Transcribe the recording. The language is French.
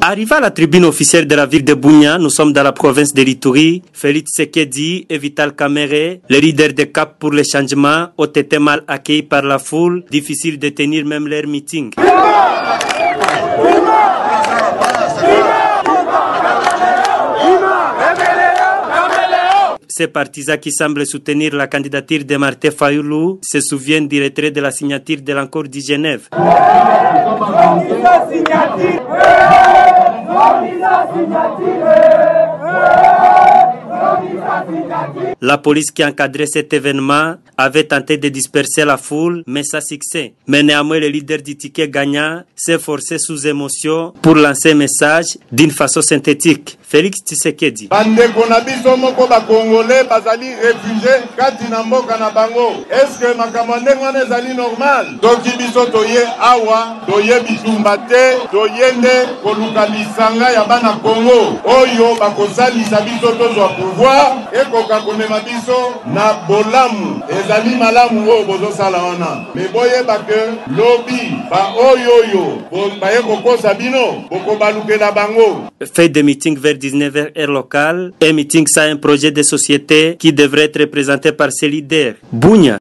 Arrivé à la tribune officielle de la ville de Bunia, nous sommes dans la province de l'Ituri. Félix Tshisekedi et Vital Kamerhe, les leaders de Cap pour le changement, ont été mal accueillis par la foule. Difficile de tenir même leur meeting. Ces partisans qui semblent soutenir la candidature de Martin Fayulu se souviennent du retrait de la signature de l'accord de Genève. La police qui encadrait cet événement avait tenté de disperser la foule, mais sans succès. Mais néanmoins, le leader du ticket gagnant s'est forcé sous émotion pour lancer un message d'une façon synthétique. Félix Tshisekedi. Est-ce que makamande ezali normal? Toki biso toye awa, toye bitumbate, toyende koluka lisanga ya bana Congo. Oyo bakosalisa biso tozwa pouvoir, ekoka komema biso na bolamu. Ezali malamu oyo bozosala wana. Me boye bake lobi ba oyoyo, baye kokosa bino, bokobalukela bango. Fait des meetings vers 19h heure locale, un meeting ça un projet de société qui devrait être présenté par ses leaders. Bunia.